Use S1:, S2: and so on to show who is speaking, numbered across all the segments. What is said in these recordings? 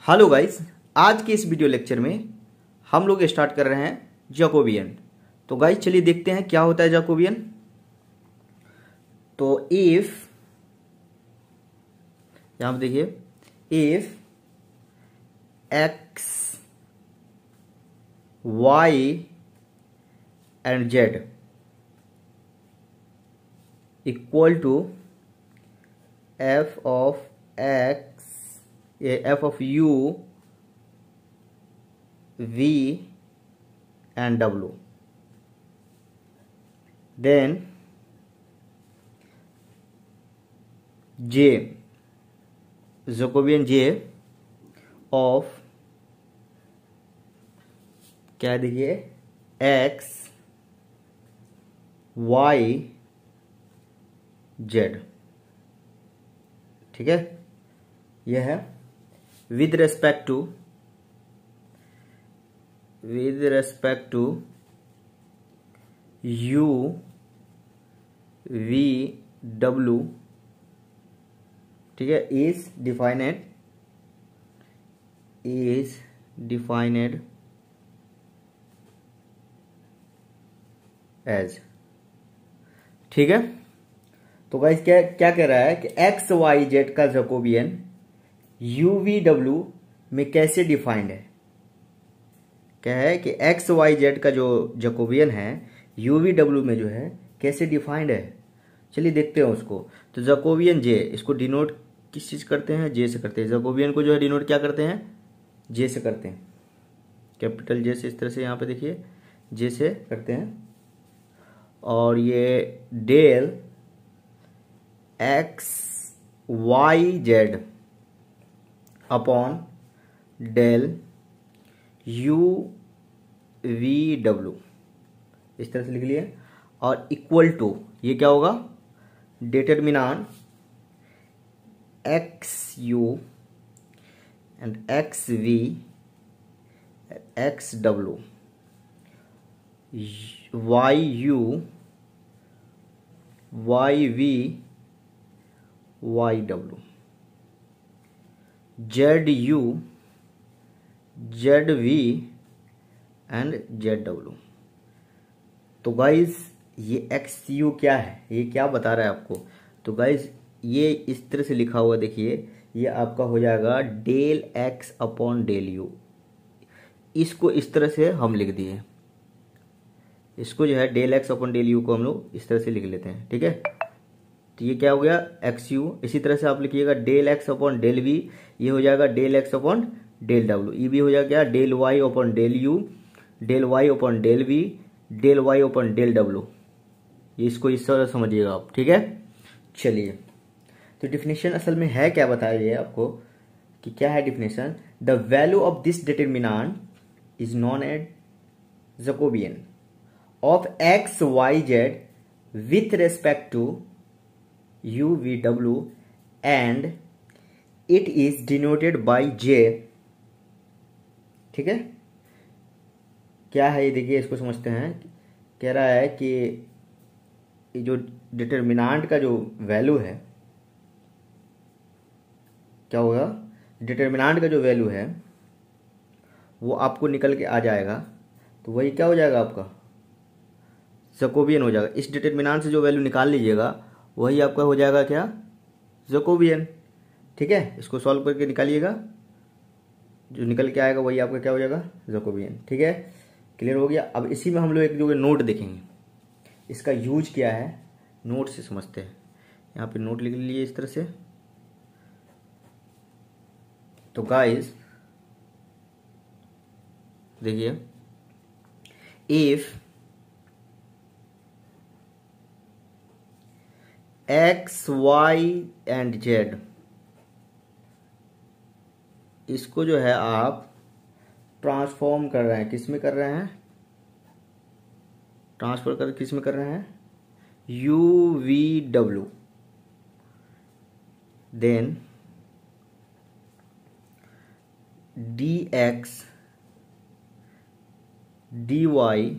S1: Hello guys, आज के इस वीडियो लेक्चर में हम लोग स्टार्ट कर रहे हैं जैकोबियन। तो गाइस चलिए देखते हैं क्या होता है जैकोबियन। तो इफ, यहां पे देखिए, if x y and z equal to f of x, f of u, v and w, then j, Jacobian j of क्या देखिए x y z। ठीक है, यह है with respect to u v w। ठीक है, इज डिफाइनेड एज। ठीक है, तो गाइस क्या क्या कह रहा है कि एक्स वाई जेड का जैकोबियन यू वी डब्ल्यू में कैसे डिफाइंड है। क्या है कि एक्स वाई जेड का जो जैकोबियन है यू वी डब्ल्यू में जो है कैसे डिफाइंड है। चलिए देखते हैं उसको। तो जैकोबियन जे, इसको डिनोट किस चीज करते हैं? जे से करते हैं। जैकोबियन को जो है डिनोट क्या करते हैं? जे से करते हैं, कैपिटल जे से। इस तरह से यहाँ पे देखिए जे से करते हैं। और ये del x y z upon del u v डब्ल्यू, इस तरह से लिख लिए। और इक्वल टू, ये क्या होगा? Determinant X U and X V X W, Y U Y V Y W, Z U Z V and Z W. तो गाइज ये एक्स यू क्या है, ये क्या बता रहा है आपको? तो गाइज ये इस तरह से लिखा हुआ देखिए, ये आपका हो जाएगा del x upon del u. इसको इस तरह से हम लिख दिए, इसको जो है del x upon del u को हम लोग इस तरह से लिख लेते हैं। ठीक है, तो ये क्या हो गया? X u. इसी तरह से आप लिखिएगा del x upon del v, ये हो जाएगा डेल एक्स अपॉन डेल डब्ल्यू। ये भी हो जाएगा क्या? Del y upon del u, del y upon del v, del y upon del डब्ल्यू। इसको इस तरह समझिएगा आप। ठीक है, चलिए तो डिफिनेशन असल में है क्या, बताइए आपको कि क्या है definition. The value of this determinant is known as Jacobian of x y z with respect to u v w and it is denoted by j। ठीक है, क्या है ये देखिए, इसको समझते हैं। कह रहा है कि ये जो डिटरमिनेंट का जो वैल्यू है, क्या होगा? डिटरमिनेंट का जो वैल्यू है वो आपको निकल के आ जाएगा, तो वही क्या हो जाएगा? आपका जैकोबियन हो जाएगा। इस डिटरमिनेंट से जो वैल्यू निकाल लीजिएगा वही आपका हो जाएगा क्या? जैकोबियन। ठीक है, इसको सॉल्व करके निकालिएगा, जो निकल के आएगा वही आपका क्या हो जाएगा? जैकोबियन। ठीक है, क्लियर हो गया। अब इसी में हम लोग एक जो नोट देखेंगे, इसका यूज क्या है, नोट से समझते हैं। यहाँ पे नोट लिख लीजिए इस तरह से। तो गाइस देखिए, if x y and z, इसको जो है आप ट्रांसफॉर्म कर रहे हैं, किस में कर रहे हैं? ट्रांसफर कर किस में कर रहे हैं? यू वी डब्ल्यू, then d x d y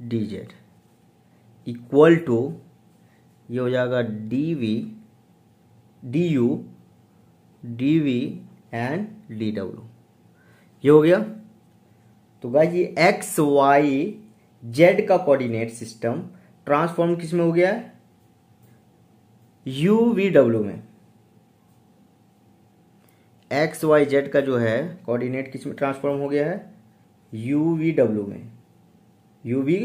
S1: d z equal to, ये हो जाएगा d v d u d v and d डब्ल्यू। ये हो गया। तो गाइस ये एक्स वाई जेड का कोऑर्डिनेट सिस्टम ट्रांसफॉर्म किस में हो गया है, यू वी डब्ल्यू में। एक्स वाई जेड का जो है कोऑर्डिनेट किस में ट्रांसफॉर्म हो गया है, यू वी डब्ल्यू में, you v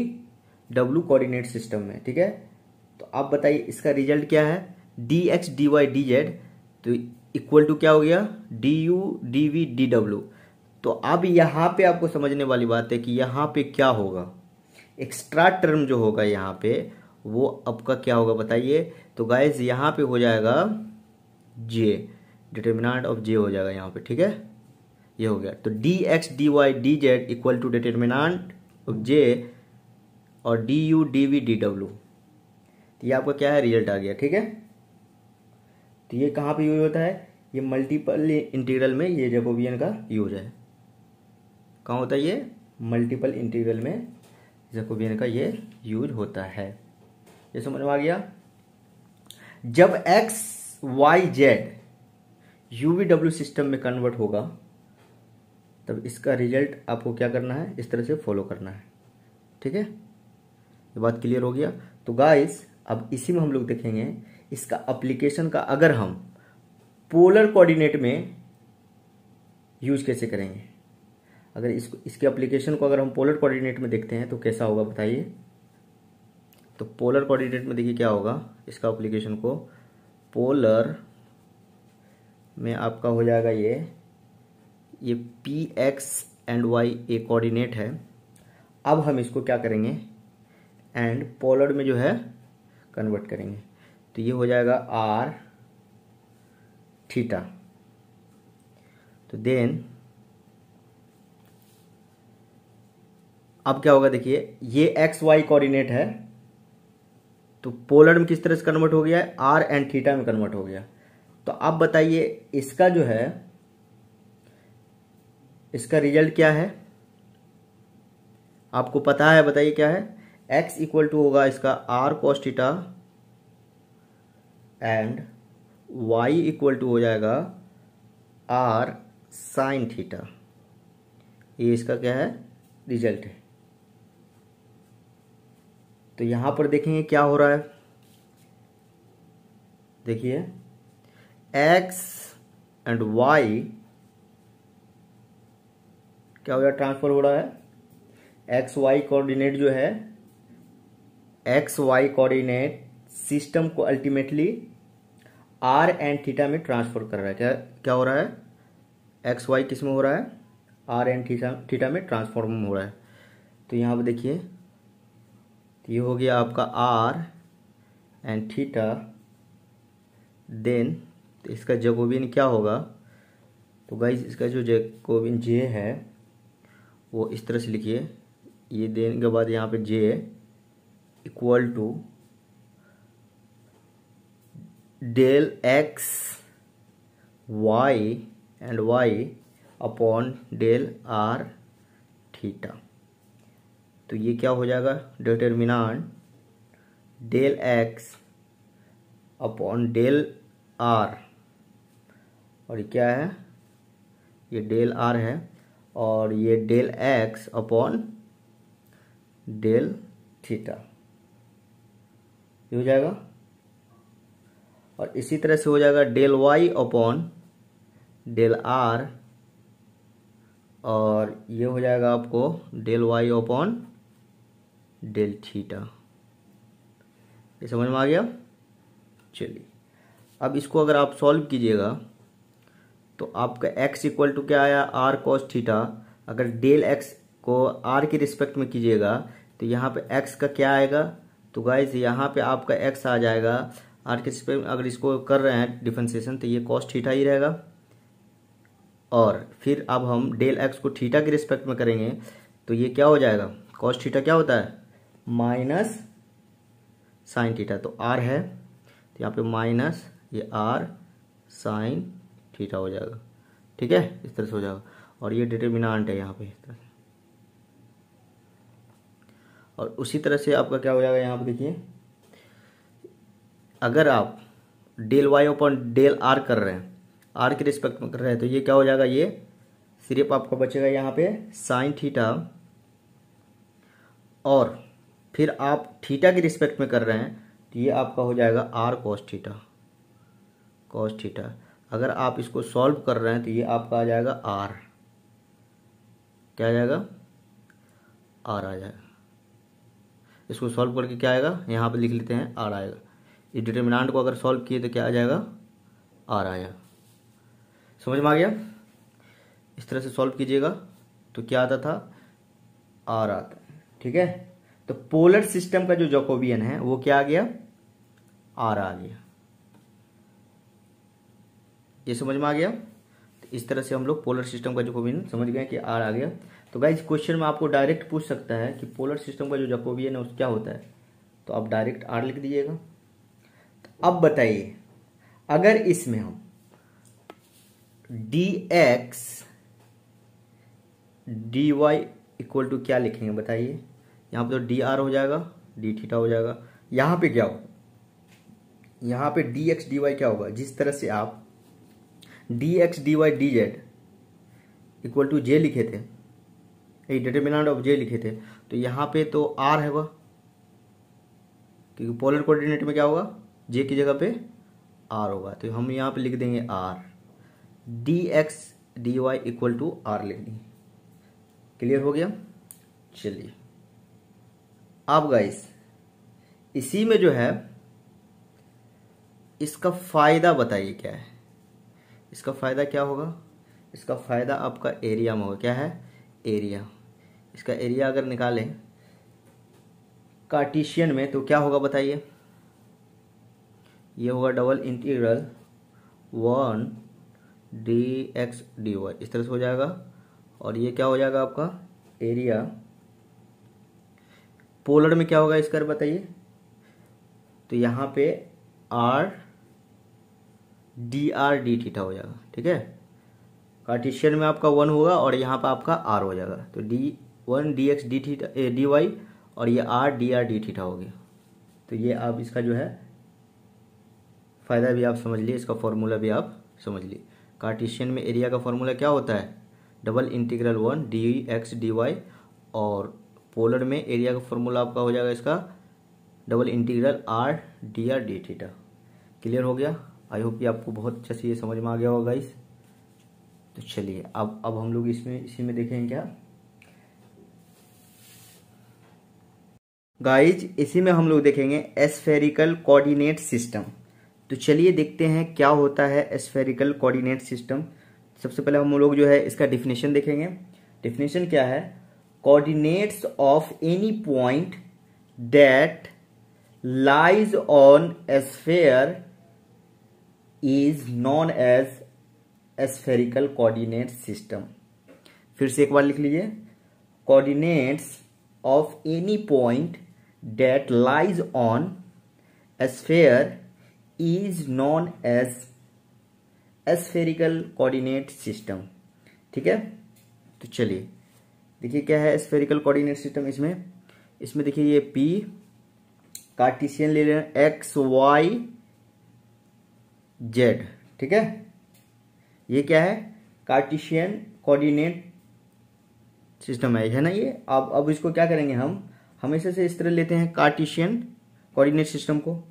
S1: W coordinate system में। ठीक है, तो आप बताइए इसका रिजल्ट क्या है, d x d y d z तो इक्वल टू क्या हो गया, d u d v d डब्ल्यू। तो अब यहाँ पे आपको समझने वाली बात है कि यहाँ पे क्या होगा, एक्स्ट्रा टर्म जो होगा यहाँ पे वो आपका क्या होगा बताइए। तो गाइज यहाँ पे हो जाएगा जे, डिटर्मिनेंट ऑफ जे हो जाएगा यहाँ पे। ठीक है, ये हो गया। तो d x d y d z equal to determinant of J और d u d v d डब्ल्यू। तो ये आपका क्या है, रिजल्ट आ गया। ठीक है, तो ये कहाँ पे यूज होता है, ये मल्टीपल इंटीग्रल में ये जैकोबियन का यूज है। कहाँ होता है ये, मल्टीपल इंटीग्रल में जैकोबियन का ये यूज होता है। ये समझ में आ गया। जब एक्स वाई जेड यूवी डब्ल्यू सिस्टम में कन्वर्ट होगा तब इसका रिजल्ट आपको क्या करना है, इस तरह से फॉलो करना है। ठीक है, ये बात क्लियर हो गया। तो गाइस अब इसी में हम लोग देखेंगे इसका एप्लीकेशन का, अगर हम पोलर कोऑर्डिनेट में यूज कैसे करेंगे। अगर इसके एप्लीकेशन को अगर हम पोलर कोऑर्डिनेट में देखते हैं तो कैसा होगा बताइए। तो पोलर कोऑर्डिनेट में देखिए क्या होगा, इसका एप्लीकेशन को पोलर में आपका हो जाएगा ये p x and y a coordinate है। अब हम इसको क्या करेंगे, एंड पोलर में जो है कन्वर्ट करेंगे। तो ये हो जाएगा आर थीटा। तो देन अब क्या होगा देखिए, ये एक्स वाई कोऑर्डिनेट है तो पोलर में किस तरह से कन्वर्ट हो गया है, आर एंड थीटा में कन्वर्ट हो गया। तो अब बताइए इसका जो है, इसका रिजल्ट क्या है आपको पता है, बताइए क्या है। x इक्वल टू होगा इसका r cos theta and y equal to हो जाएगा आर साइन थीटा। ये इसका क्या है, रिजल्ट है। तो यहां पर देखेंगे क्या हो रहा है, देखिए x एंड y क्या हो गया, ट्रांसफर हो रहा है। एक्स वाई कोऑर्डिनेट जो है, एक्स वाई कोऑर्डिनेट सिस्टम को अल्टीमेटली आर एंड थीटा में ट्रांसफर कर रहा है। क्या क्या हो रहा है, एक्स वाई किस में हो रहा है, आर एंड थीटा में ट्रांसफॉर्म हो रहा है। तो यहाँ पर देखिए ये हो गया आपका आर एंड थीटा। देन तो इसका जैकोबियन क्या होगा, तो गाइस इसका जो जैकोबियन जे है वो इस तरह से लिखिए। ये देने के बाद यहाँ पे J equal to del x y and y upon del r theta. तो ये क्या हो जाएगा, determinant del x upon del r, और ये क्या है, ये डेल आर है, और ये del x upon del theta, ये हो जाएगा। और इसी तरह से हो जाएगा del y upon del r, और ये हो जाएगा आपको del y upon del theta. ये समझ में आ गया। चलिए अब इसको अगर आप सॉल्व कीजिएगा तो आपका x इक्वल टू क्या आया, आर कॉस थीटा। अगर डेल x को r के रिस्पेक्ट में कीजिएगा तो यहाँ पे x का क्या आएगा, तो गाइस यहाँ पे आपका x आ जाएगा r के रिस्पेक्ट में। अगर इसको कर रहे हैं डिफरेंशिएशन तो ये कॉस थीटा ही रहेगा। और फिर अब हम डेल x को थीटा के रिस्पेक्ट में करेंगे तो ये क्या हो जाएगा, कॉस थीटा क्या होता है, माइनस साइन थीटा। तो r है तो यहाँ पे माइनस ये r साइन थीटा हो जाएगा। ठीक है, इस तरह से हो जाएगा। और ये डिटर्मिनेंट है यहाँ पे इस तरह से। और उसी तरह से आपका क्या हो जाएगा, यहाँ पे देखिए अगर आप del y upon del r कर रहे हैं, आर के रिस्पेक्ट में कर रहे हैं, तो ये क्या हो जाएगा, ये सिर्फ आपका बचेगा यहाँ पे साइन थीटा, और फिर आप थीटा के रिस्पेक्ट में कर रहे हैं तो ये आपका हो जाएगा r cos theta, cos theta. अगर आप इसको सॉल्व कर रहे हैं तो ये आपका आ जाएगा आर, क्या आ जाएगा, आर आ जाएगा। इसको सॉल्व करके क्या आएगा, यहाँ पे लिख लेते हैं आर आएगा। इस डिटर्मिनेंट को अगर सॉल्व किए तो क्या आ जाएगा, आर आएगा। समझ में आ गया? इस तरह से सॉल्व कीजिएगा तो क्या आता था, आर आता है। ठीक है, तो पोलर सिस्टम का जो जैकोबियन है वो क्या आ गया, आर आ गया। ये समझ में आ गया? तो इस तरह से हम लोग पोलर सिस्टम का जैकोबियन समझ गए कि आर आ गया। तो गाइस क्वेश्चन में आपको डायरेक्ट पूछ सकता है कि पोलर सिस्टम का जो जैकोबियन है उस क्या होता है, तो आप डायरेक्ट आर लिख दीजिएगा। तो अब बताइए, अगर इसमें हम dx dy इक्वल टू क्या लिखेंगे बताइए, यहाँ पे तो dr हो जाएगा, d थीटा हो जाएगा। यहाँ पे क्या होगा, यहाँ पे dx dy क्या होगा, जिस तरह से आप dx dy dz equal to J लिखे थे, डिटर्मिनेंट ऑफ जे लिखे थे, तो यहाँ पे तो r है वह, क्योंकि पोलर कोऑर्डिनेट में क्या होगा, जे की जगह पे r होगा, तो हम यहाँ पे लिख देंगे r, dx dy equal to r लिख देंगे। क्लियर हो गया? चलिए अब गाइस इसी में जो है इसका फायदा बताइए क्या है। इसका फायदा क्या होगा, इसका फायदा आपका एरिया में होगा। क्या है, एरिया। इसका एरिया अगर निकालें कार्टेशियन में तो क्या होगा बताइए, ये होगा डबल इंटीग्रल 1 dx dy, इस तरह से हो जाएगा। और ये क्या हो जाएगा आपका एरिया। पोलर में क्या होगा इसका बताइए, तो यहाँ पे r dr d थीटा हो जाएगा। ठीक है, कार्टेशियन में आपका 1 होगा और यहाँ पे आपका r हो जाएगा, तो d1 dx d theta dy और ये r dr d थीटा हो गया। तो ये आप इसका जो है फायदा भी आप समझ लिए, इसका फॉर्मूला भी आप समझ लिए। कार्टेशियन में एरिया का फॉर्मूला क्या होता है, डबल इंटीग्रल 1 dx dy, और पोलर में एरिया का फॉर्मूला आपका हो जाएगा इसका double integral r dr d theta. Clear हो गया? आई होप कि आपको बहुत अच्छा से ये समझ में आ गया होगा गाइस। तो चलिए अब हम लोग इसमें इसी में देखेंगे क्या गाइज, इसी में हम लोग देखेंगे एस्फेरिकल कोऑर्डिनेट सिस्टम। तो चलिए देखते हैं क्या होता है एस्फेरिकल कोऑर्डिनेट सिस्टम। सबसे पहले हम लोग जो है इसका डिफिनेशन देखेंगे। डिफिनेशन क्या है, coordinates of any point that lies on a sphere is known as spherical coordinate system. फिर से एक बार लिख लीजिए, coordinates of any point that lies on a sphere is known as spherical coordinate system. ठीक है, तो चलिए देखिए क्या है एस्फेरिकल कोऑर्डिनेट सिस्टम। इसमें देखिए ये P कार्टेशियन ले लेना, एक्स वाई जेड। ठीक है, ये क्या है, कार्टेशियन कोऑर्डिनेट सिस्टम है ना ये। अब इसको क्या करेंगे, हम हमेशा से इस तरह लेते हैं कार्टेशियन कोऑर्डिनेट सिस्टम को,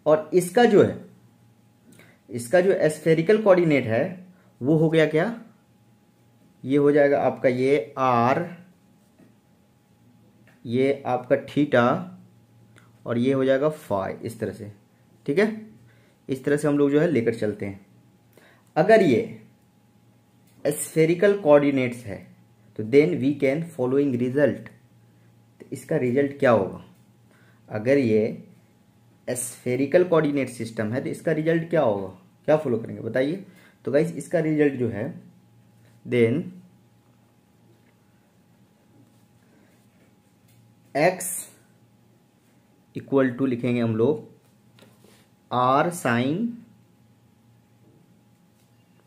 S1: और इसका जो एस्फेरिकल कोऑर्डिनेट है वो हो गया क्या, ये हो जाएगा आपका ये r, ये आपका थीटा, और ये हो जाएगा फाई, इस तरह से। ठीक है, इस तरह से हम लोग जो है लेकर चलते हैं। अगर ये एस्फेरिकल कोऑर्डिनेट्स है तो then we can following result. तो इसका रिजल्ट क्या होगा, अगर ये एस्फेरिकल कोऑर्डिनेट सिस्टम है तो इसका रिजल्ट क्या होगा, क्या फॉलो करेंगे बताइए। तो गाइस इसका रिजल्ट जो है देन x इक्वल टू लिखेंगे हम लोग r साइन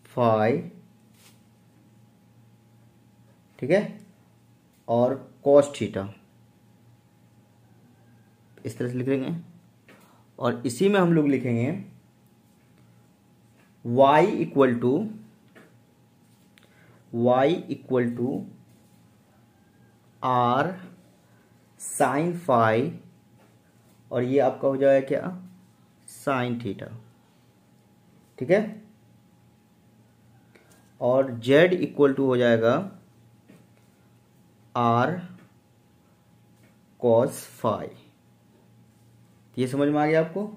S1: फाई, ठीक है, और cos थीटा, इस तरह से लिख लेंगे। और इसी में हम लोग लिखेंगे y equal to r sine phi, और ये आपका हो जाएगा क्या, साइन थीटा, ठीक है। और z इक्वल टू हो जाएगा r cos फाई। ये समझ में आ गया आपको।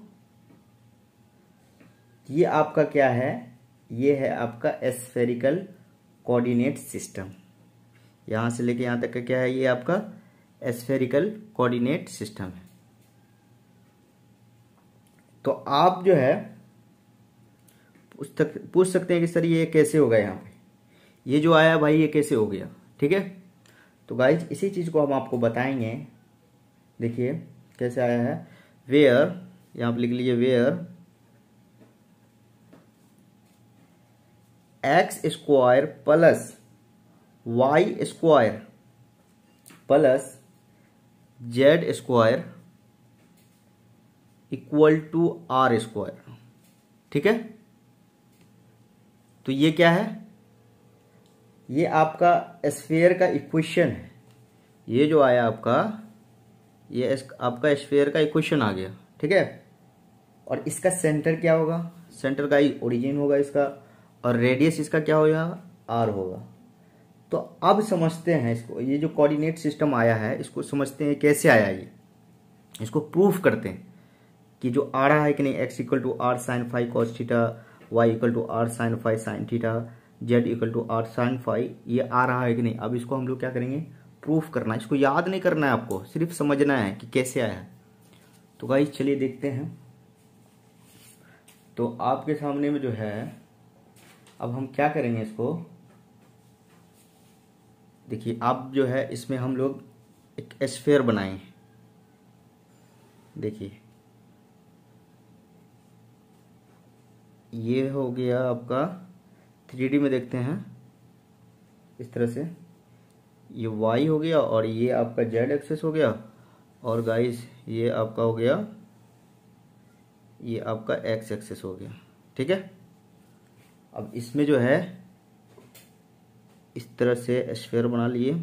S1: ये आपका क्या है, ये है आपका स्फेरिकल कोऑर्डिनेट सिस्टम। यहां से लेके यहां तक का क्या है, ये आपका स्फेरिकल कोऑर्डिनेट सिस्टम है। तो आप जो है पूछ सकते हैं कि सर ये कैसे होगा, यहाँ पे ये जो आया भाई ये कैसे हो गया, ठीक है। तो गाइज इसी चीज को हम आपको बताएंगे। देखिए कैसे आया है, वेयर, यहां पे लिख लीजिए where x square plus y square plus z square equal to r square, ठीक है। तो ये क्या है, ये आपका स्फीयर का इक्वेशन है। ये जो आया आपका, ये आपका स्फीयर का इक्वेशन आ गया, ठीक है। और इसका सेंटर क्या होगा, सेंटर का ओरिजिन होगा इसका, और रेडियस इसका क्या होगा, आर होगा। तो अब समझते हैं इसको, ये जो कोऑर्डिनेट सिस्टम आया है इसको समझते हैं कैसे आया, ये इसको प्रूफ करते हैं कि जो आ रहा है कि नहीं, x equal to r sine phi cos theta, y equal to r sine phi sine theta, z equal to r sine phi, ये आ रहा है कि नहीं। अब इसको हम लोग क्या करेंगे, प्रूफ करना है। इसको याद नहीं करना है आपको, सिर्फ समझना है कि कैसे आया है। तो गाइस चलिए देखते हैं। तो आपके सामने में जो है, अब हम क्या करेंगे इसको, देखिए आप जो है इसमें हम लोग एक स्फीयर बनाएं। देखिए ये हो गया आपका 3D में, देखते हैं इस तरह से, ये y हो गया और ये आपका z एक्सेस हो गया, और गाइस ये आपका हो गया, ये आपका x एक्सेस हो गया, ठीक है। अब इसमें जो है इस तरह से स्फीयर बना लिए,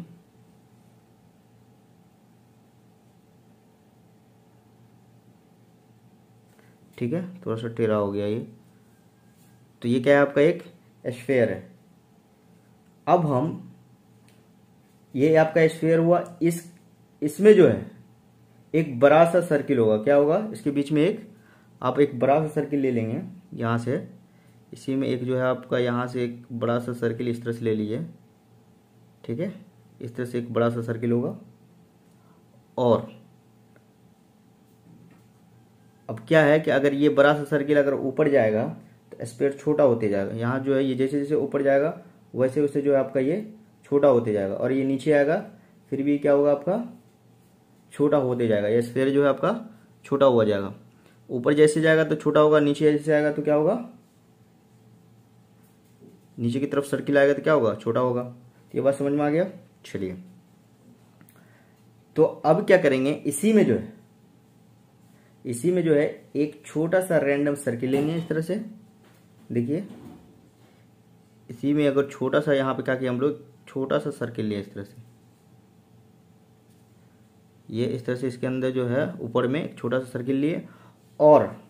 S1: ठीक है, थोड़ा सा टेढ़ा हो गया ये। तो ये क्या है, आपका एक स्फीयर है। अब हम, ये आपका स्फीयर हुआ, इसमें जो है एक बड़ा सा सर्किल होगा, क्या होगा, इसके बीच में आप एक बड़ा सा सर्किल ले लेंगे यहाँ से, इसी में एक जो है आपका यहाँ से एक बड़ा सा सर्किल इस तरह से ले लीजिए, ठीक है। इस तरह से एक बड़ा सा सर्किल होगा, और अब क्या है कि अगर ये बड़ा सा सर्किल अगर ऊपर जाएगा तो स्फीयर छोटा होते जाएगा। यहाँ जो है ये जैसे जैसे ऊपर जाएगा वैसे वैसे जो है आपका ये छोटा होते जाएगा, और ये नीचे आएगा फिर भी क्या होगा, आपका छोटा होते जाएगा। ये स्फीयर जो है आपका छोटा हुआ जाएगा, ऊपर जैसे जाएगा तो छोटा होगा, नीचे जैसे आएगा तो क्या होगा, नीचे की तरफ सर्किल आएगा तो क्या होगा, छोटा होगा। ये बात समझ में आ गया। चलिए तो अब क्या करेंगे, इसी में जो है एक छोटा सा रैंडम सर्किल लेंगे इस तरह से। देखिए इसी में अगर छोटा सा, यहाँ पे क्या किया हम लोग, छोटा सा सर्किल लिया इस तरह से, ये इस तरह से इसके अंदर जो है ऊपर में एक छोटा सा सर्किल लिए, और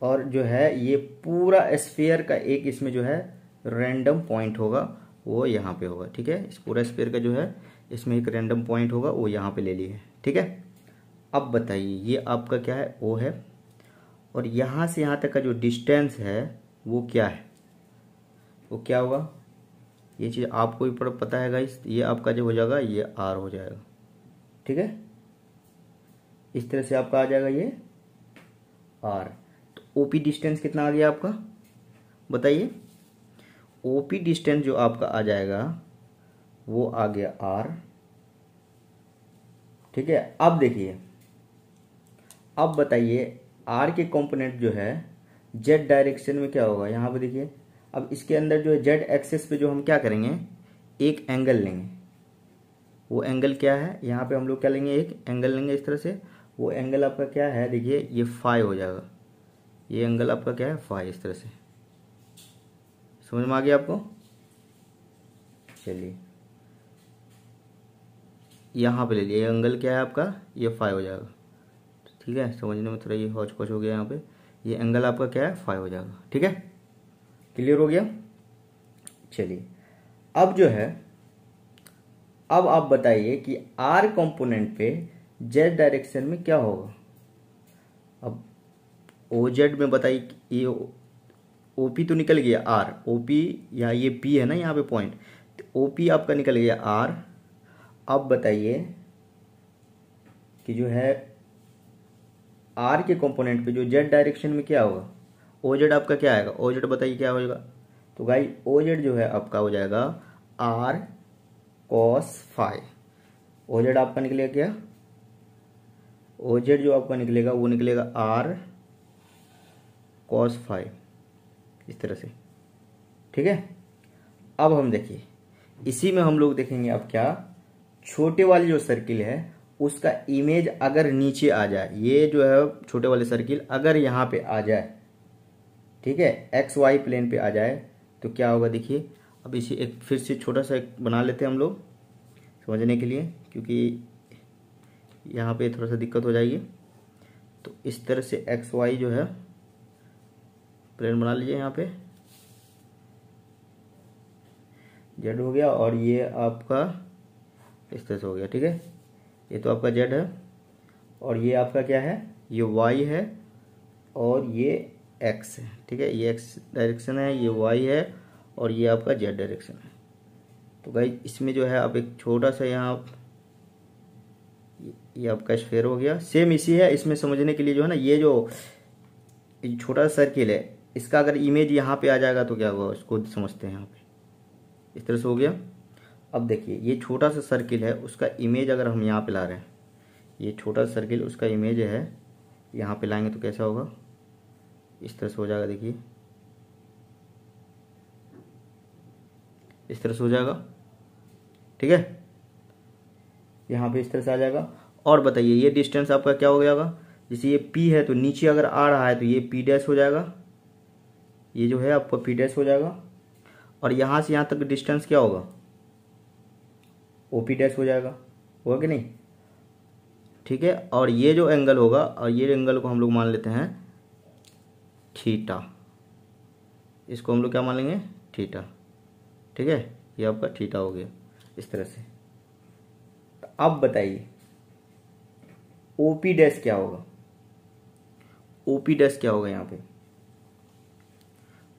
S1: जो है ये पूरा स्फीयर का एक इसमें जो है रैंडम पॉइंट होगा, वो यहाँ पे होगा, ठीक है। इस पूरा स्फीयर का जो है इसमें एक रैंडम पॉइंट होगा, वो यहाँ पे ले लिए, ठीक है। अब बताइए ये आपका क्या है, O है, और यहाँ से यहाँ तक का जो डिस्टेंस है वो क्या है, वो क्या होगा, ये चीज़ आपको भी पता है गाइस। ये आपका जो हो जाएगा ये R हो जाएगा, ठीक है। इस तरह से आपका आ जाएगा ये R। तो OP डिस्टेंस कितना आ गया आपका, बताइए। OP डिस्टेंस जो आपका आ जाएगा वो आ गया R, ठीक है। अब देखिए, अब बताइए R के कंपोनेंट जो है Z डायरेक्शन में क्या होगा, यहाँ पे देखिए। अब इसके अंदर जो है Z एक्सेस पे जो हम क्या करेंगे, एक एंगल लेंगे। वो एंगल क्या है, यहाँ पे हम लोग क्या लेंगे, एक एंगल लेंगे इस तरह से। वो एंगल आपका क्या है, देखिए ये फाई हो जाएगा, ये एंगल आपका क्या है फाई, इस तरह से समझ में आ गया आपको। चलिए यहाँ पे ले लिया, एंगल क्या है आपका, ये फाई हो जाएगा। ठीक है, समझने में थोड़ा ये हौच पौच हो गया यहाँ पे। ये एंगल आपका क्या है फाई हो जाएगा। ठीक है, क्लियर हो गया। चलिए अब जो है, अब आप बताइए कि आर कंपोनेंट पे जेड डायरेक्शन में क्या होगा। अब ओ जेड में बताइए, ये ओपी तो निकल गया आर, ओपी या ये पी है ना यहाँ पे पॉइंट, तो ओपी आपका निकल गया आर। अब बताइए कि जो है आर के कंपोनेंट पे जो जेड डायरेक्शन में क्या होगा, ओ जेड आपका क्या आएगा, ओ जेड बताइए क्या होगा। तो गाइस ओ जेड जो है आपका हो जाएगा r cos phi. O z आपका निकलेगा क्या, ओ जेड जो आपका निकलेगा वो निकलेगा आर कॉस फाई, इस तरह से। ठीक है, अब हम देखिए इसी में हम लोग देखेंगे अब क्या, छोटे वाली जो सर्किल है उसका इमेज अगर नीचे आ जाए, ये जो है छोटे वाले सर्किल अगर यहाँ पे आ जाए, ठीक है, एक्स वाई प्लेन पे आ जाए, तो क्या होगा देखिए। अब इसे एक फिर से छोटा सा एक बना लेते हैं हम लोग समझने के लिए, क्योंकि यहाँ पे थोड़ा सा दिक्कत हो जाएगी। तो इस तरह से एक्स वाई जो है प्लेन बना लीजिए, यहाँ पे जेड हो गया और ये आपका इस तरह से हो गया। ठीक है, ये तो आपका जेड है और ये आपका क्या है, ये वाई है और ये एक्स है। ठीक है, ये एक्स डायरेक्शन है, ये वाई है और ये आपका जेड डायरेक्शन है। तो गाइस इसमें जो है आप एक छोटा सा यहाँ, ये आपका स्फेयर हो गया। सेम इसी है, इसमें समझने के लिए जो है ना, ये जो छोटा सा सर्किल है इसका अगर इमेज यहाँ पे आ जाएगा तो क्या होगा उसको समझते हैं। यहाँ पे इस तरह से हो गया। अब देखिए ये छोटा सा सर्किल है, उसका इमेज अगर हम यहाँ पे ला रहे हैं, ये छोटा सा सर्किल उसका इमेज है यहाँ पे लाएंगे तो कैसा होगा, इस तरह से हो जाएगा। देखिए इस तरह से हो जाएगा। ठीक है, यहाँ पे इस तरह से आ जाएगा। और बताइए ये डिस्टेंस आपका क्या हो जाएगा, जैसे ये P है तो नीचे अगर आ रहा है तो ये P डैश हो जाएगा, ये जो है आपका P डैश हो जाएगा। और यहाँ से यहाँ तक डिस्टेंस क्या होगा, OP डैश हो जाएगा, होगा कि नहीं। ठीक है, और ये जो एंगल होगा, और ये एंगल को हम लोग मान लेते हैं थीटा, इसको हम लोग क्या मान लेंगे, थीटा। ठीक है, ये आपका थीटा हो गया इस तरह से। तो अब बताइए OP डैश क्या होगा, OP डैश क्या होगा यहाँ पे।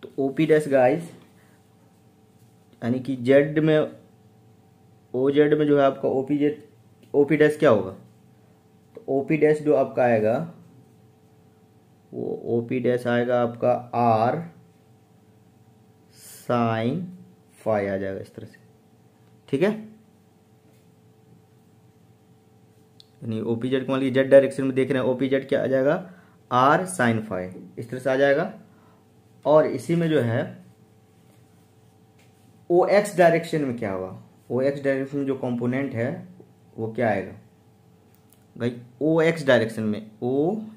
S1: तो OP डैश गाइस यानी कि जेड में, ओ जेड में जो है आपका OP डैश क्या होगा, तो OP डैश जो आपका आएगा वो OP डैश आएगा आपका आर साइन फाई आ जाएगा इस तरह से। ठीक है, यानी OP जेड को मान लीजिए जेड डायरेक्शन में देख रहे हैं, OP जेड क्या आ जाएगा, आर साइन फाई, इस तरह से आ जाएगा। और इसी में जो है OX डायरेक्शन में क्या होगा, OX डायरेक्शन में जो कंपोनेंट है वो क्या आएगा भाई, OX डायरेक्शन में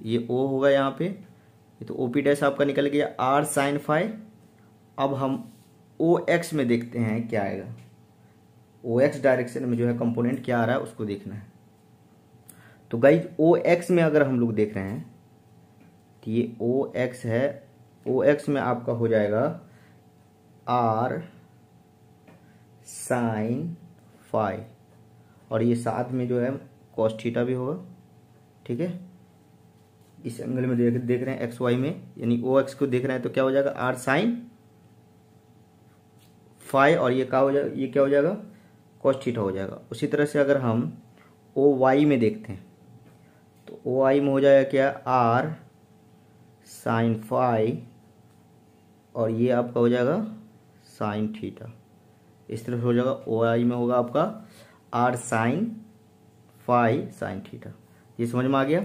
S1: ये O होगा यहाँ पे, ये तो OP डैश आपका निकल गया आर साइन फाई। अब हम OX में देखते हैं क्या आएगा, OX डायरेक्शन में जो है कंपोनेंट क्या आ रहा है उसको देखना है। तो गाइज OX में अगर हम लोग देख रहे हैं तो ये OX है, OX में आपका हो जाएगा आर साइन फाई और ये साथ में जो है कॉस थीटा भी होगा। ठीक है, इस एंगल में देख रहे हैं एक्स वाई में, यानी OX को देख रहे हैं तो क्या हो जाएगा आर साइन फाई और ये क्या हो जाएगा, ये क्या हो जाएगा कॉस थीटा हो जाएगा। उसी तरह से अगर हम OY में देखते हैं तो OY में हो जाएगा क्या आर साइन फाई और ये आपका हो जाएगा साइन थीटा, इस तरह से हो जाएगा। OI में होगा आपका r sine phi sine theta. ये समझ में आ गया।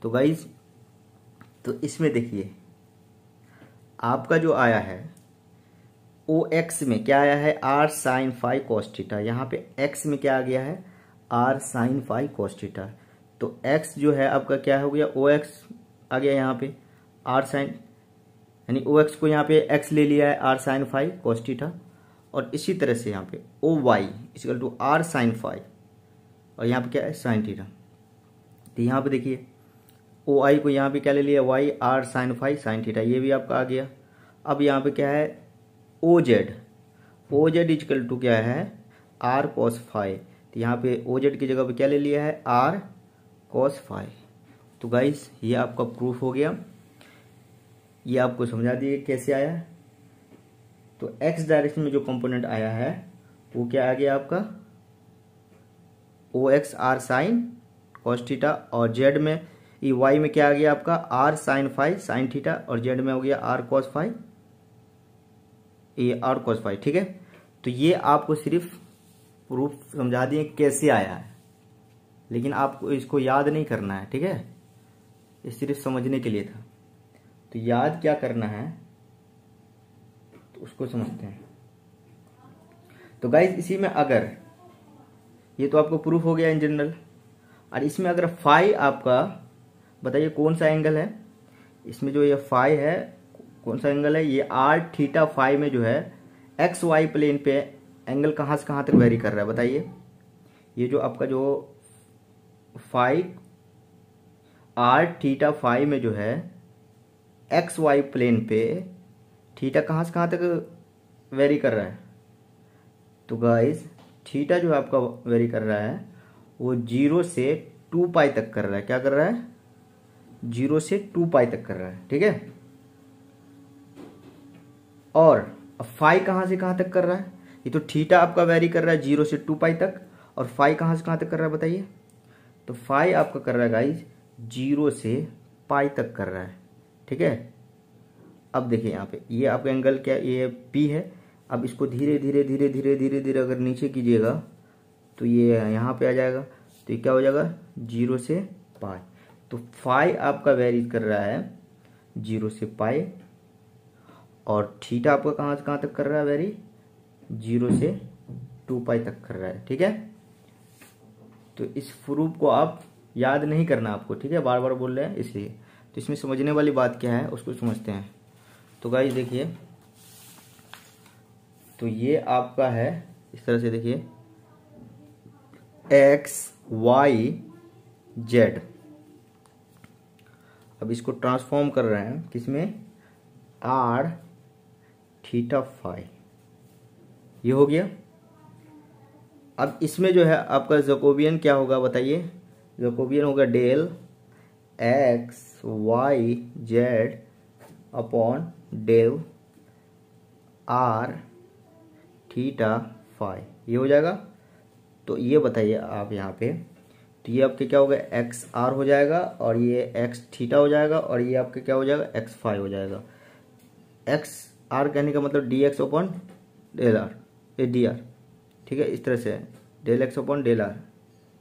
S1: तो गाइज तो इसमें देखिए आपका जो आया है OX में क्या आया है, r sine phi cos theta, यहाँ पे X में क्या आ गया है, r sine phi cos theta. तो X जो है आपका क्या हो गया, OX आ गया यहाँ पे आर साइन, यानी ओ एक्स को यहाँ पे एक्स ले लिया है r sine five cos theta, और इसी तरह से यहाँ पे O y equal to r sine five, और यहाँ पे क्या है साइन थीटा। तो यहाँ पे देखिए ओ आई को यहाँ पे क्या ले लिया y r sine five sine theta, ये भी आपका आ गया। अब यहाँ पे क्या है ओ जेड इक्वल टू क्या है आर कॉस फाइव, तो यहाँ पे ओ जेड की जगह पे क्या ले लिया है आर कॉस फाइव। तो गाइस ये आपका प्रूफ हो गया, ये आपको समझा दिए कैसे आया। तो एक्स डायरेक्शन में जो कंपोनेंट आया है वो क्या आ गया आपका O x r sine cos theta, और जेड में ये वाई में क्या आ गया आपका r sine five sine theta, और जेड में हो गया आर कॉस फाइव, ये आर कॉस फाइव। ठीक है, तो ये आपको सिर्फ प्रूफ समझा दिए कैसे आया है, लेकिन आपको इसको याद नहीं करना है। ठीक है, ये सिर्फ समझने के लिए था। तो याद क्या करना है तो उसको समझते हैं। तो गाइस इसी में अगर ये तो आपको प्रूफ हो गया इन जनरल, और इसमें अगर फाई आपका बताइए कौन सा एंगल है, इसमें जो ये फाई है कौन सा एंगल है, ये आर थीटा फाई में जो है एक्स वाई प्लेन पे एंगल कहाँ से कहाँ तक वेरी कर रहा है बताइए। ये जो आपका जो फाई आर थीटा फाई में जो है एक्स वाई प्लेन पे थीटा कहाँ से कहाँ तक वेरी कर रहा है। तो गाइस थीटा जो आपका वेरी कर रहा है वो 0 से 2 पाई तक कर रहा है। क्या कर रहा है 0 से 2 पाई तक कर रहा है। ठीक है, और अब फाई कहाँ से कहाँ तक कर रहा है, ये तो थीटा आपका वेरी कर रहा है 0 से 2 पाई तक, और फाई कहाँ से कहाँ तक कर रहा है बताइए। तो फाई आपका कर रहा है गाइस 0 से पाई तक कर रहा है। ठीक है, अब देखिए यहाँ पे ये आपका एंगल क्या ये पी है। अब इसको धीरे धीरे धीरे धीरे धीरे धीरे अगर नीचे कीजिएगा तो ये यहाँ पे आ जाएगा, तो ये क्या हो जाएगा 0 से पाई। तो फाई आपका वेरी कर रहा है 0 से पाई, और थीटा आपका कहाँ से कहाँ तक कर रहा है वेरी 0 से 2 पाई तक कर रहा है। ठीक है, तो इस प्रूफ को आप याद नहीं करना आपको। ठीक है, बार बार बोल रहे हैं इसलिए। तो इसमें समझने वाली बात क्या है उसको समझते हैं। तो गाइस देखिए, तो ये आपका है इस तरह से देखिए एक्स वाई जेड। अब इसको ट्रांसफॉर्म कर रहे हैं किसमें आर थीटा फाई, ये हो गया। अब इसमें जो है आपका जैकोबियन क्या होगा बताइए, जैकोबियन होगा del x y z upon del r theta phi, ये हो जाएगा। तो ये बताइए आप यहाँ पे, तो ये आपके क्या होगा एक्स आर हो जाएगा, और ये एक्स थीटा हो जाएगा, और ये आपके क्या हो जाएगा एक्स फाई हो जाएगा। एक्स आर कहने का मतलब d x upon del r, ये डी आर। ठीक है, इस तरह से del x upon del r,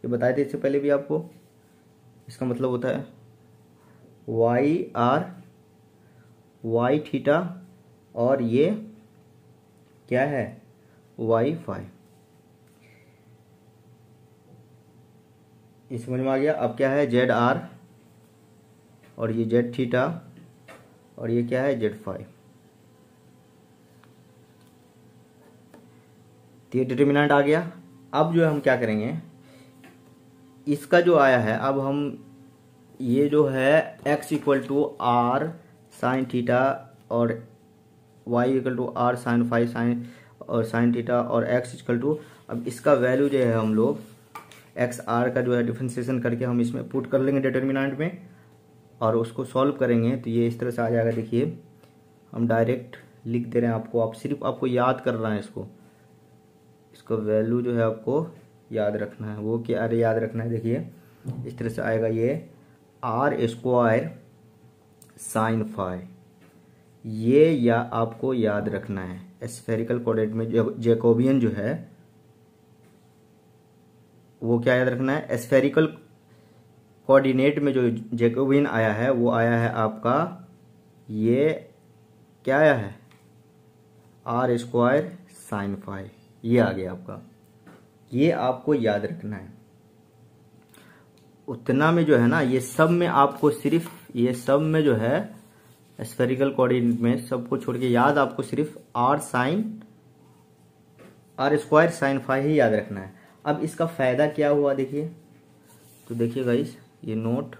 S1: ये बताए थे इससे पहले भी आपको। इसका मतलब होता है वाई आर वाई थीटा, और ये क्या है वाई फाई। ये समझ में आ गया। अब क्या है जेड आर, और ये जेड थीटा, और ये क्या है जेड फाई। तो ये डिटर्मिनेंट आ गया। अब जो है हम क्या करेंगे, इसका जो आया है अब हम ये जो है x equal to r sine theta और y equal to r sine five sine और साइन थीटा और x इक्वल टू, अब इसका वैल्यू जो है हम लोग एक्स आर का जो है डिफरेंशिएशन करके हम इसमें पुट कर लेंगे डिटर्मिनेंट में, और उसको सॉल्व करेंगे तो ये इस तरह से आ जाएगा। देखिए हम डायरेक्ट लिख दे रहे हैं आपको, आप सिर्फ आपको याद करना है इसको, इसका वैल्यू जो है आपको याद रखना है। वो क्या अरे याद रखना है, देखिए इस तरह से आएगा ये आर स्क्वायर साइन फाइव, ये या आपको याद रखना है। स्फेरिकल कोऑर्डिनेट में जैकोबियन जो है वो क्या याद रखना है, स्फेरिकल कोऑर्डिनेट में जो जैकोबियन आया है वो आया है आपका, ये क्या आया है आर स्क्वायर साइन फाइव, ये आ गया आपका। ये आपको याद रखना है। उतना में जो है ना, ये सब में आपको सिर्फ ये सब में जो है स्फेरिकल कोऑर्डिनेट में सबको छोड़ के याद आपको सिर्फ r स्क्वायर साइन फाई ही याद रखना है। अब इसका फायदा क्या हुआ देखिए, तो देखिए गाइस ये नोट,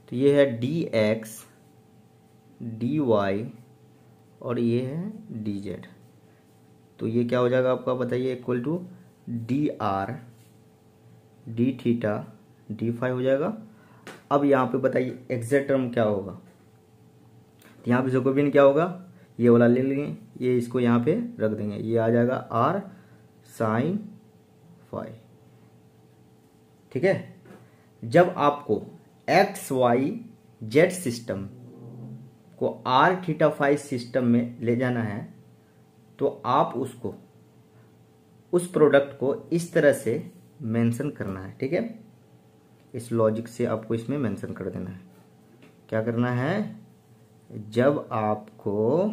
S1: तो ये है dx dy और ये है dz, तो ये क्या हो जाएगा आपका बताइए, equal to dr d theta D phi हो जाएगा। अब यहाँ पे बताइए एग्जैक्ट टर्म क्या होगा, तो यहाँ पे जैकोबियन क्या होगा, ये वाला ले लेंगे, ये इसको यहाँ पे रख देंगे, ये आ जाएगा r साइन फाई। ठीक है, जब आपको एक्स वाई जेड सिस्टम को r थीटा फाई सिस्टम में ले जाना है तो आप उसको उस प्रोडक्ट को इस तरह से मेंशन करना है। ठीक है, इस लॉजिक से आपको इसमें मेंशन कर देना है। क्या करना है, जब आपको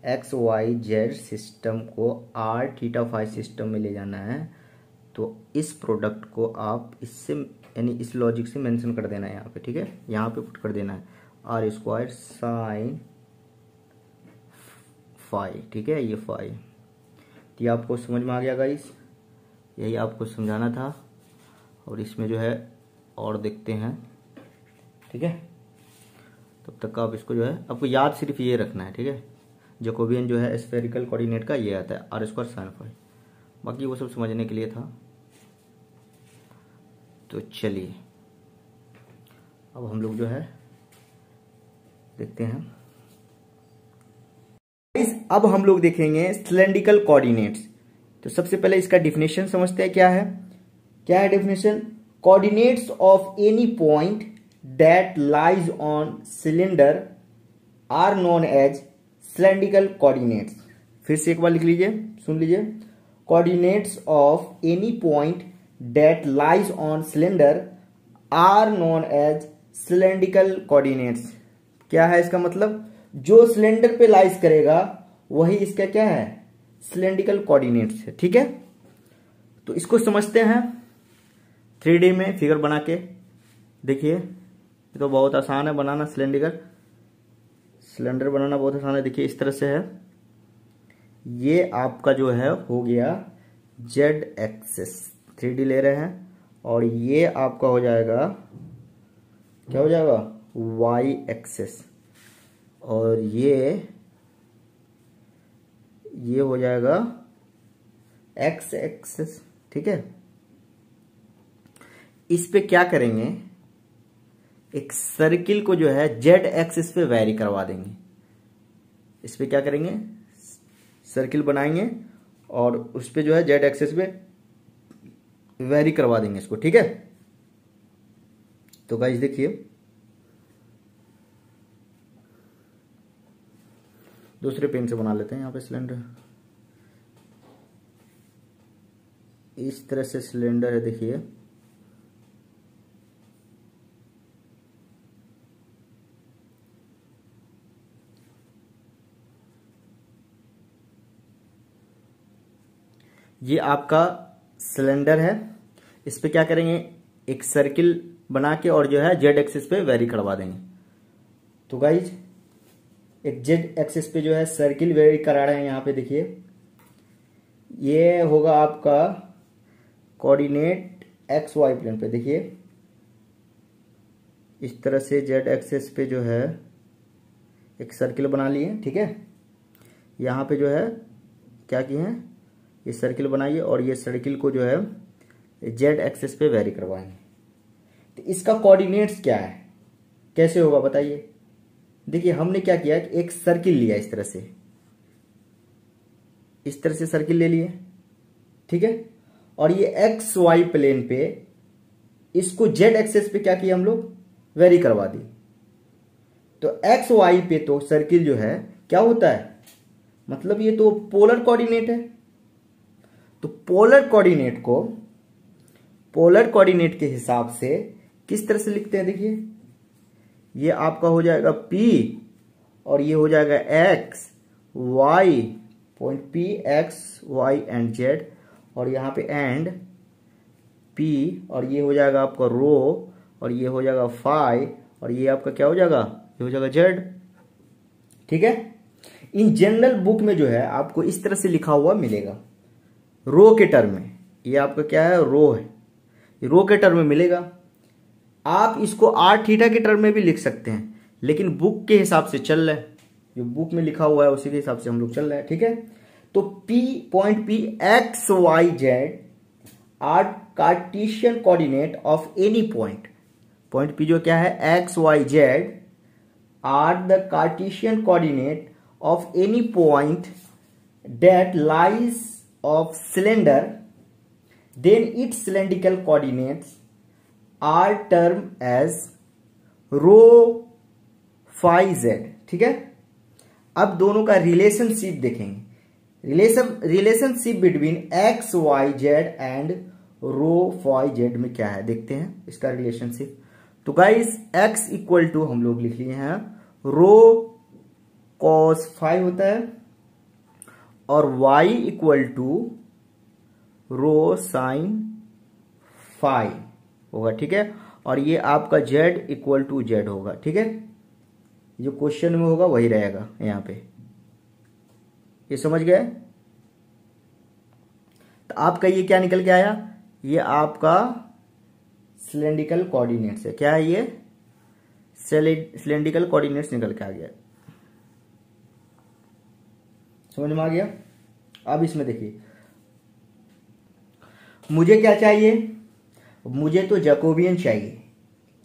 S1: एक्स वाई जेड सिस्टम को r थीटा फाई सिस्टम में ले जाना है तो इस प्रोडक्ट को आप इससे यानी इस लॉजिक से मेंशन कर देना है यहाँ पे। ठीक है, यहाँ पे पुट कर देना है r स्क्वायर साइन फाई। ठीक है, ये फाई, तो ये आपको समझ में आ गया गाइस, यही आपको समझाना था। और इसमें जो है और देखते हैं। ठीक है, तब तक आप इसको जो है आपको याद सिर्फ ये रखना है। ठीक है, जैकोबियन जो है स्फेरिकल कोऑर्डिनेट का ये आता है r स्क्वायर साइन फाई, बाकी वो सब समझने के लिए था। तो चलिए अब हम लोग जो है देखते हैं। अब हम लोग देखेंगे सिलेंड्रिकल कोऑर्डिनेट्स। तो सबसे पहले इसका डिफिनेशन समझते हैं, क्या है definition, coordinates of any point that lies on cylinder are known as cylindrical coordinates. फिर से एक बार लिख लीजिए, सुन लीजिए, coordinates of any point that lies on cylinder are known as cylindrical coordinates. क्या है इसका मतलब, जो सिलेंडर पे लाइज करेगा वही इसका क्या है, सिलेंड्रिकल कोऑर्डिनेट्स है। ठीक है, तो इसको समझते हैं 3D में फिगर बना के। देखिए ये तो बहुत आसान है बनाना, सिलेंडर बनाना बहुत आसान है। देखिए इस तरह से है, ये आपका जो है हो गया जेड एक्सिस, 3D ले रहे हैं, और ये आपका हो जाएगा, क्या हो जाएगा, वाई एक्सिस, और ये हो जाएगा एक्स एक्सिस। ठीक है, इस पे क्या करेंगे, एक सर्किल को जो है जेड एक्सिस पे वेरी करवा देंगे। इस पे क्या करेंगे, सर्किल बनाएंगे और उस पे जो है जेड एक्सिस पे वेरी करवा देंगे इसको। ठीक है, तो गाइस देखिए, दूसरे पेन से बना लेते हैं यहाँ पे सिलेंडर। इस तरह से सिलेंडर है, देखिए ये आपका सिलेंडर है। इस पे क्या करेंगे, एक सर्किल बना के और जो है जेड एक्सिस पे वेरी करवा देंगे। तो गाइज एक जेड एक्सिस पे जो है सर्किल वेरी करा रहे हैं यहाँ पे। देखिए ये होगा आपका कोऑर्डिनेट एक्स वाई प्लेन पे। देखिए इस तरह से जेड एक्सिस पे जो है एक सर्किल बना लिए। ठीक है, यहाँ पे जो है क्या किए हैं, ये सर्किल बनाइए और ये सर्किल को जो है जेड एक्सिस पे वेरी करवाएंगे। तो इसका कोऑर्डिनेट्स क्या है, कैसे होगा बताइए। देखिए हमने क्या किया कि एक सर्किल लिया, इस तरह से सर्किल ले लिए। ठीक है, और ये एक्स वाई प्लेन पे इसको जेड एक्सिस पे क्या किया, हम लोग वेरी करवा दी। तो एक्स वाई पे तो सर्किल जो है क्या होता है, मतलब ये तो पोलर कोऑर्डिनेट है। तो पोलर कोऑर्डिनेट के हिसाब से किस तरह से लिखते हैं, देखिए ये आपका हो जाएगा P और ये हो जाएगा X Y, point P X Y and Z, और यहाँ पे एंड पी, और ये हो जाएगा आपका रो, और ये हो जाएगा फाई, और ये आपका क्या हो जाएगा, ये हो जाएगा जेड। ठीक है। इन जनरल बुक में जो है आपको इस तरह से लिखा हुआ मिलेगा रो के टर्म में। ये आपका क्या है, रो है, रो के टर्म में मिलेगा। आप इसको आर थीटा के टर्म में भी लिख सकते हैं, लेकिन बुक के हिसाब से चल रहा है, जो बुक में लिखा हुआ है उसी के हिसाब से हम लोग चल रहे हैं। ठीक है। तो p, point p x y z are Cartesian coordinate of any point. Point p जो क्या है, x y z are the Cartesian coordinate of any point that lies of cylinder, then its cylindrical coordinates are termed as rho phi z। ठीक है। अब दोनों का relationship देखेंगे, relationship between x y z and rho phi z में क्या है देखते हैं इसका रिलेशनशिप। तो गाइस x इक्वल टू हम लोग लिख लिए हैं रो cos फाई होता है, और y equal to rho sine phi होगा। ठीक है। और ये आपका z इक्वल टू जेड होगा। ठीक है। जो क्वेश्चन में होगा वही रहेगा यहां पे, ये समझ गए। तो आपका ये क्या निकल के आया, ये आपका सिलेंड्रिकल कोऑर्डिनेट्स है। क्या है ये, सिलेंड्रिकल कोऑर्डिनेट्स निकल के आ गया। समझ में आ गया। अब इसमें देखिए मुझे क्या चाहिए, मुझे तो जैकोबियन चाहिए।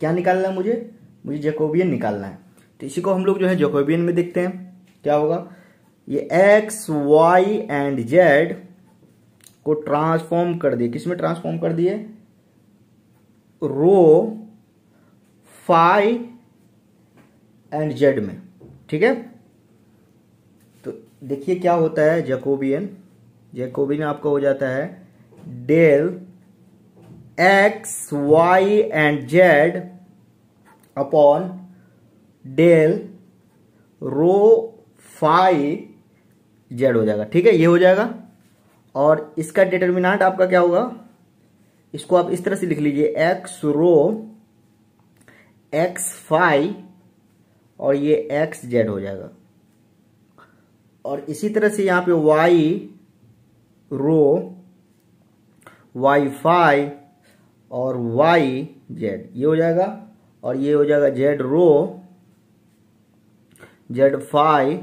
S1: क्या निकालना है मुझे जैकोबियन निकालना है। तो इसी को हम लोग जो है जैकोबियन में देखते हैं क्या होगा। ये एक्स वाई एंड जेड को ट्रांसफॉर्म कर दिए, किसमें ट्रांसफॉर्म कर दिए, रो फाई एंड जेड में। ठीक है। तो देखिए क्या होता है जैकोबियन आपका हो जाता है del x y and z upon del rho phi z हो जाएगा। ठीक है, ये हो जाएगा। और इसका डिटर्मिनेंट आपका क्या होगा, इसको आप इस तरह से लिख लीजिए एक्स रो एक्स फाई और ये एक्स जेड हो जाएगा। और इसी तरह से यहां पे वाई रो वाई फाई और वाई जेड ये हो जाएगा। और ये हो जाएगा जेड रो जेड फाई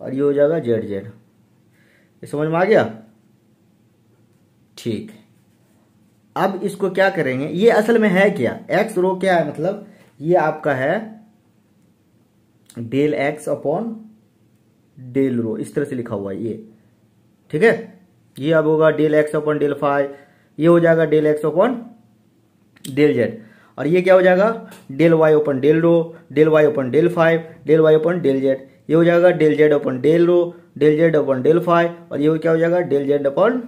S1: और ये हो जाएगा जेड जेड। ये समझ में आ गया। ठीक, अब इसको क्या करेंगे, ये असल में है क्या, एक्स रो क्या है, मतलब ये आपका है del x upon del rho, इस तरह से लिखा हुआ है ये। ठीक है, ये अब होगा del x upon del phi, ये हो जाएगा del x upon del Z. और ये क्या हो जाएगा del Y upon del rho del Y upon del phi del Y upon del Z. ये हो जाएगा del Z upon del rho del Z upon del phi और ये क्या हो जाएगा del Z upon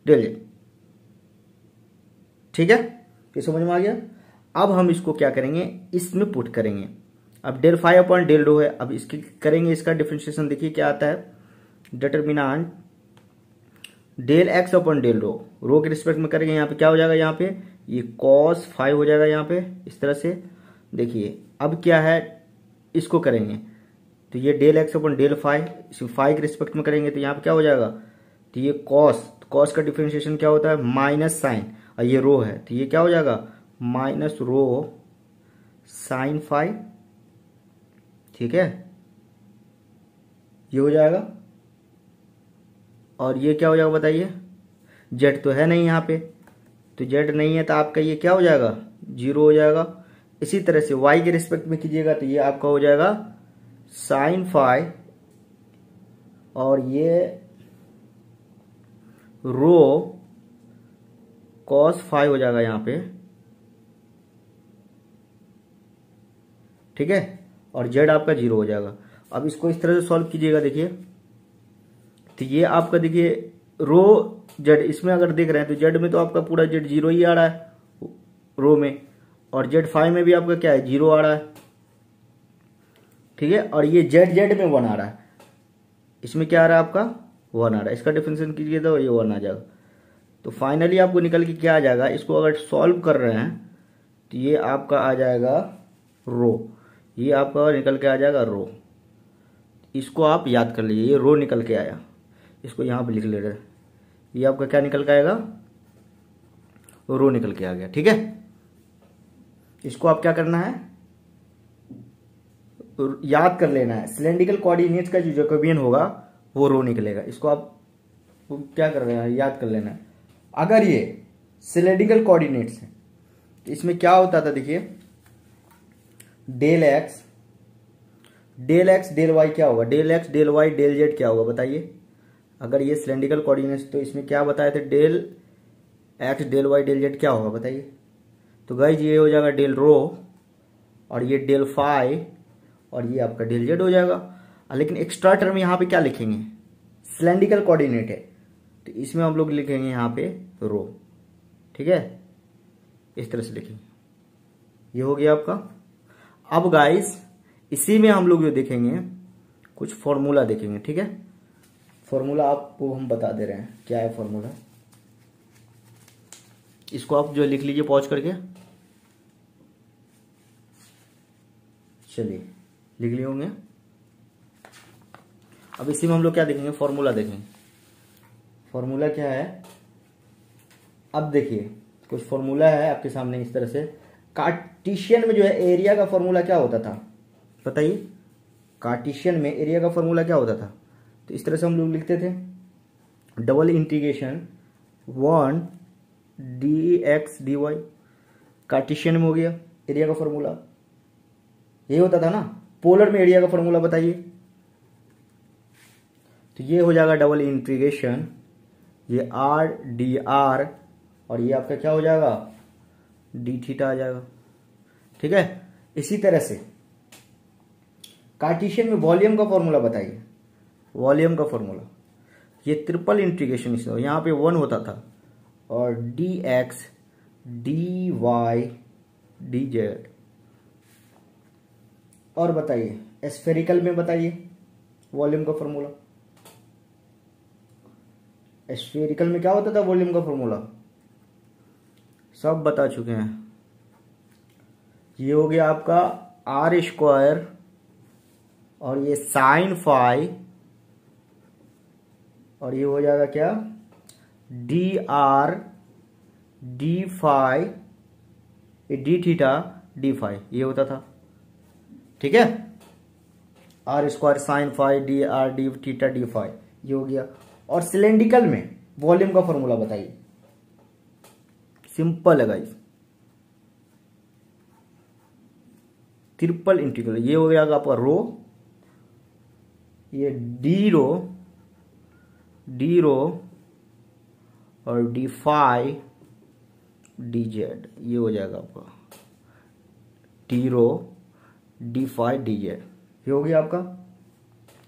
S1: del Z. ठीक है, ये समझ में आ गया। अब हम इसको क्या करेंगे, इसमें पुट करेंगे। अब डेल फाइव अपन डेल रो है, अब इसकी करेंगे इसका डिफरेंशिएशन। देखिए क्या आता है, determinant del x upon del रो के रिस्पेक्ट में करेंगे। यहाँ पे क्या हो जाएगा, यहाँ पे ये कॉस फाइव हो जाएगा यहाँ पे इस तरह से। देखिए अब क्या है, इसको करेंगे तो ये del x upon del five, इसी फाइव के रिस्पेक्ट में करेंगे तो यहाँ पे क्या हो जाएगा, तो ये कॉस का डिफरेंशिएशन क्या होता है माइनस साइन, और ये रो है तो ये क्या हो जाएगा माइनस रो साइन फाइव। ठीक है, ये हो जाएगा। और ये क्या हो जाएगा बताइए, जेड तो है नहीं यहाँ पे, तो जेड नहीं है तो आपका ये क्या हो जाएगा जीरो हो जाएगा। इसी तरह से वाई के रिस्पेक्ट में कीजिएगा तो ये आपका हो जाएगा साइन फाइव और ये रो कॉस फाइव हो जाएगा यहाँ पे। ठीक है, और जेड आपका जीरो हो जाएगा। अब इसको इस तरह से सॉल्व कीजिएगा। देखिए तो ये आपका देखिए रो जेड, इसमें अगर देख रहे हैं तो जेड में तो आपका पूरा जेड जीरो ही आ रहा है रो में, और जेड फाइव में भी आपका क्या है जीरो आ रहा है। ठीक है, और ये जेड जेड में वन आ रहा है, इसमें क्या आ रहा है आपका वन आ रहा है। इसका डिफरेंशिएशन कीजिए तो ये वन आ जाएगा। तो फाइनली आपको निकल के क्या आ जाएगा, इसको अगर सॉल्व कर रहे हैं तो ये आपका आ जाएगा रो, ये आपका निकल के आ जाएगा रो। इसको आप याद कर लीजिए, ये रो निकल के आया, इसको यहाँ पे लिख ले रहे, ये आपका क्या निकल के आएगा, रो निकल के आ गया। ठीक है, इसको आप क्या करना है, याद कर लेना है। सिलेंड्रिकल कोऑर्डिनेट्स का जो जैकोबियन होगा वो रो निकलेगा, इसको आप क्या कर रहे हैं, याद कर लेना है। अगर ये सिलेंड्रिकल कोऑर्डिनेट्स है तो इसमें क्या होता था, देखिए डेल एक्स डेल वाई क्या होगा, del X del Y del Z क्या होगा बताइए। अगर ये सिलेंड्रिकल कोऑर्डिनेट्स तो इसमें क्या बताए थे, del X del Y del Z क्या होगा बताइए। तो गाइज ये हो जाएगा डेल रो, और ये डेल फाई, और ये आपका डेल जेड हो जाएगा। लेकिन एक्स्ट्रा टर्म यहाँ पे क्या लिखेंगे, सिलेंड्रिकल कोऑर्डिनेट है तो इसमें हम लोग लिखेंगे यहाँ पे रो। ठीक है, इस तरह से लिखेंगे, ये हो गया आपका। अब गाइस इसी में हम लोग जो देखेंगे कुछ फॉर्मूला देखेंगे। ठीक है, फॉर्मूला आपको हम बता दे रहे हैं क्या है फॉर्मूला, इसको आप जो लिख लीजिए पॉज करके, चलिए लिख लिए होंगे। अब इसी में हम लोग क्या देखेंगे, फॉर्मूला देखेंगे। फॉर्मूला क्या है, अब देखिए कुछ फॉर्मूला है आपके सामने इस तरह से। कार्टेशियन में जो है एरिया का फॉर्मूला क्या होता था बताइए, कार्टेशियन में एरिया का फॉर्मूला क्या होता था, तो इस तरह से हम लोग लिखते थे, double integration 1 dx dy। Cartesian में हो गया एरिया का फॉर्मूला, यही होता था ना। पोलर में एरिया का फॉर्मूला बताइए, तो ये हो जाएगा डबल इंटीग्रेशन, ये r dr, और ये आपका क्या हो जाएगा, डी थीटा आ जाएगा। ठीक है, इसी तरह से कार्टेशियन में वॉल्यूम का फॉर्मूला बताइए, वॉल्यूम का फॉर्मूला, ये ट्रिपल इंटीग्रेशन, इसमें यहाँ पे 1 होता था, और dx dy dz। और बताइए स्फेरिकल में बताइए वॉल्यूम का फॉर्मूला, स्फेरिकल में क्या होता था वॉल्यूम का फॉर्मूला, सब बता चुके हैं। ये हो गया आपका आर स्क्वायर, और ये साइन फाई, और ये हो जाएगा क्या, D R D phi D theta D phi, ये होता था। ठीक है, R square sine phi D R D theta D phi, ये हो गया। और सिलेंड्रिकल में वॉल्यूम का फॉर्मूला बताइए, सिंपल है गाइस, ट्रिपल इंटीग्रल, ये हो गया आपका रो, ये डी रो और डी फाई डी जेड, ये हो जाएगा आपका D rho D phi D Z, ये हो गया आपका।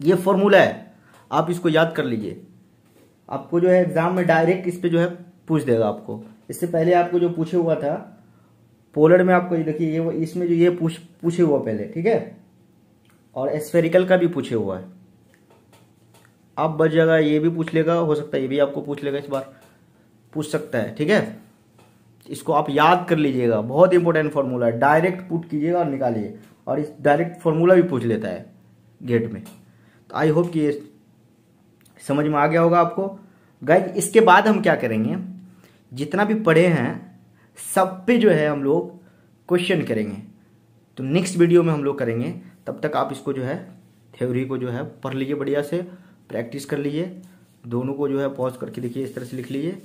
S1: ये फॉर्मूला है, आप इसको याद कर लीजिए। आपको जो है एग्जाम में डायरेक्ट इस पे जो है पूछ देगा आपको। इससे पहले आपको जो पूछे हुआ था पोलर में, आपको देखिए ये इसमें जो ये पूछे हुआ पहले, ठीक है, और स्फेरिकल का भी पूछे हुआ है। अब बच जाएगा, ये भी पूछ लेगा, हो सकता है ये भी आपको पूछ लेगा, इस बार पूछ सकता है। ठीक है, इसको आप याद कर लीजिएगा, बहुत इंपॉर्टेंट फॉर्मूला है, डायरेक्ट पुट कीजिएगा और निकालिए। और इस डायरेक्ट फॉर्मूला भी पूछ लेता है गेट में। तो आई होप कि ये समझ में आ गया होगा आपको। गाइस इसके बाद हम क्या करेंगे, जितना भी पढ़े हैं सब पे जो है हम लोग क्वेश्चन करेंगे। तो नेक्स्ट वीडियो में हम लोग करेंगे, तब तक आप इसको जो है थ्योरी को जो है पढ़ लीजिए, बढ़िया से प्रैक्टिस कर लीजिए। दोनों को जो है पॉज करके देखिए, इस तरह से लिख लीजिए।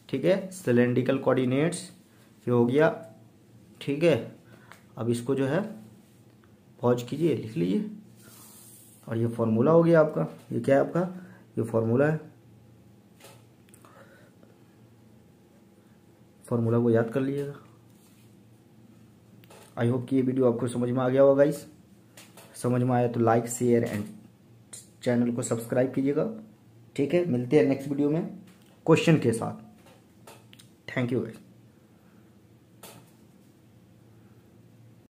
S1: ठीक है, सिलेंड्रिकल कोऑर्डिनेट्स ये हो गया। ठीक है, अब इसको जो है पॉज कीजिए, लिख लीजिए। और ये फॉर्मूला हो गया आपका, ये क्या है आपका, ये फॉर्मूला है। फॉर्मूला को याद कर लीजिएगा। आई होप कि ये वीडियो आपको समझ में आ गया होगा गाइस। समझ में आया तो लाइक शेयर एंड चैनल को सब्सक्राइब कीजिएगा। ठीक है, मिलते हैं नेक्स्ट वीडियो में क्वेश्चन के साथ। Thank you guys.